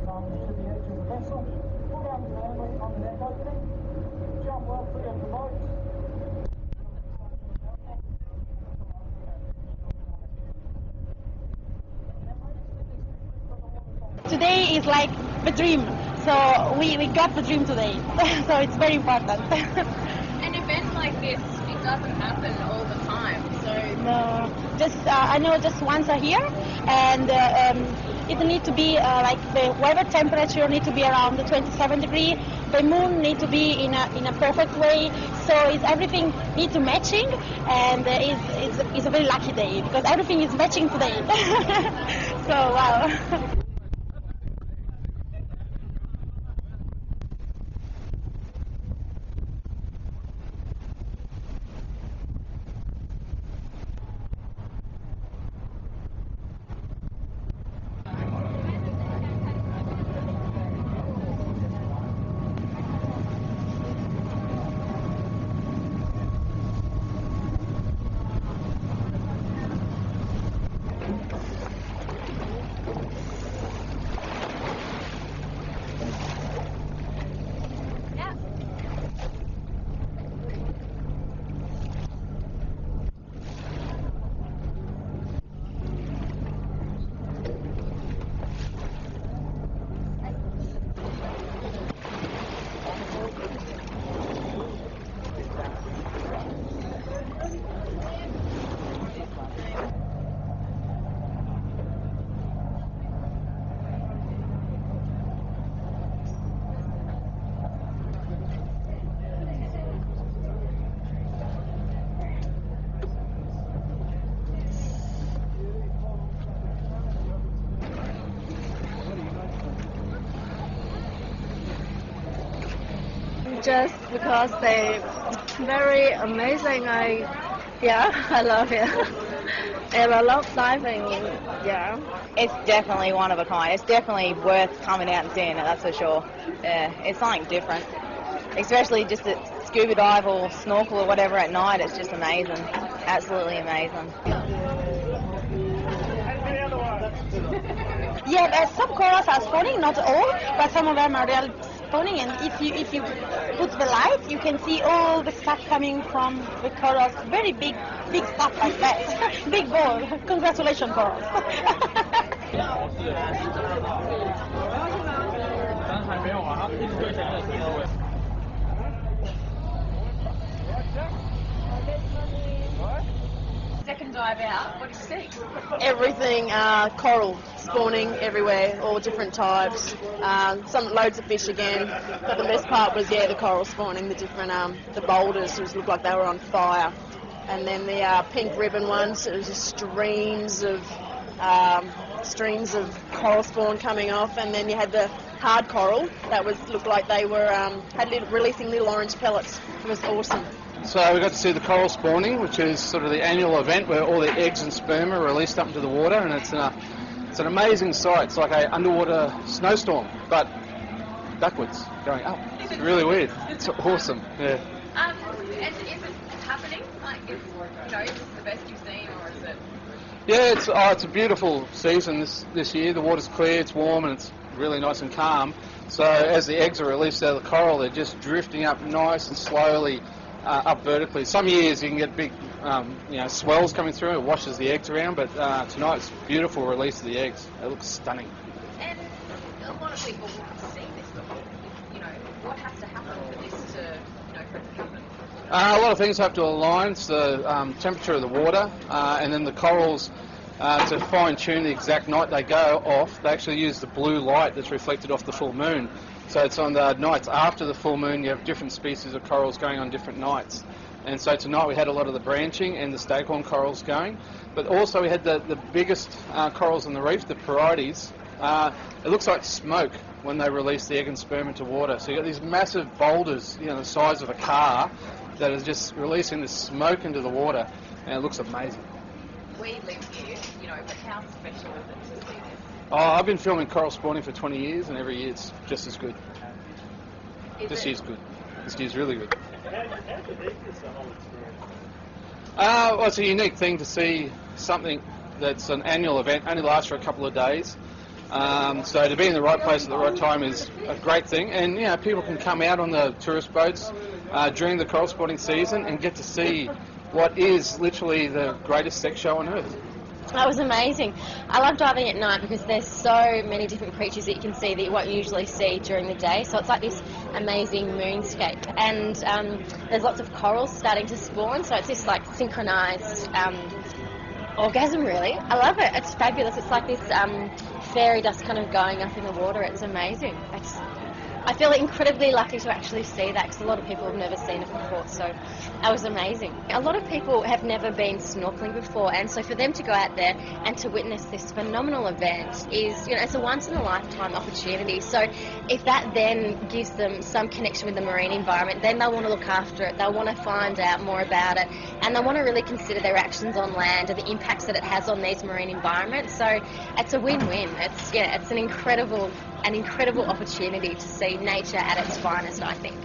to the edge of the vessel. Pull down the gangway on the deck opening. Jump well free of the boat. Today is like the dream, so we got the dream today, so it's very important. An event like this, it doesn't happen all the time, so... No, just I know just once a year, and it need to be like the weather temperature need to be around the 27 degrees, the moon need to be in a perfect way, so it's everything need to matching, and it's a very lucky day because everything is matching today. So wow. Just because they very amazing. I love it. And I love diving. Yeah, it's definitely one of a kind. It's definitely worth coming out and seeing it, that's for sure. Yeah, it's something different, especially just to scuba dive or snorkel or whatever at night. It's just amazing, absolutely amazing. Yeah, some corals are spawning, not all, but some of them are real spawning, and if you put the light, you can see all the stuff coming from the corals. Very big stuff like that. Big ball. Congratulations, corals. Second dive out, what did you see? everything. Coral spawning everywhere, all different types. Some loads of fish again, but the best part was the coral spawning, the different the boulders. It looked like they were on fire, and then the pink ribbon ones. It was just streams of coral spawn coming off, and then you had the hard coral that looked like they were releasing little orange pellets. It was awesome. So we got to see the coral spawning, which is sort of the annual event where all the eggs and sperm are released up into the water, and it's an amazing sight. It's like an underwater snowstorm, but backwards, going up. It's really weird. It's awesome. Yeah. And is it happening? Like, is this the best you've seen, or is it? Yeah, it's a beautiful season this year. The water's clear, it's warm, and it's really nice and calm. So as the eggs are released out of the coral, they're just drifting up nice and slowly. Up vertically. Some years you can get big, swells coming through. It washes the eggs around, but tonight it's beautiful release of the eggs. It looks stunning. And a lot of people see this, but what has to happen for this to, for it to happen? A lot of things have to align. It's the temperature of the water, and then the corals. To fine-tune the exact night they go off, they actually use the blue light that's reflected off the full moon. So it's on the nights after the full moon, you have different species of corals going on different nights. And so tonight we had a lot of the branching and the staghorn corals going, but also we had the biggest corals on the reef, the parietes. It looks like smoke when they release the egg and sperm into water. So you've got these massive boulders, the size of a car, that is just releasing this smoke into the water, and it looks amazing. We live here, but how special is it to see this? Oh, I've been filming coral spawning for 20 years, and every year it's just as good. This year's good. This year's really good. How unique is the whole experience? Well, it's a unique thing to see something that's an annual event, only lasts for a couple of days, So to be in the right place at the right time is a great thing. And, you know, people can come out on the tourist boats during the coral spotting season and get to see what is literally the greatest sex show on earth. That was amazing. I love diving at night because there's so many different creatures that you can see that you won't usually see during the day. So it's like this amazing moonscape. And there's lots of corals starting to spawn, so it's this like synchronized orgasm, really. I love it. It's fabulous. It's like this fairy dust kind of going up in the water. It's amazing. I feel incredibly lucky to actually see that because a lot of people have never seen it before, so that was amazing. A lot of people have never been snorkeling before, and so for them to go out there and to witness this phenomenal event is, you know, it's a once-in-a-lifetime opportunity. So if that then gives them some connection with the marine environment, then they'll want to look after it, they'll want to find out more about it, and they'll want to really consider their actions on land and the impacts that it has on these marine environments. So it's a win-win. It's an incredible opportunity to see nature at its finest, I think.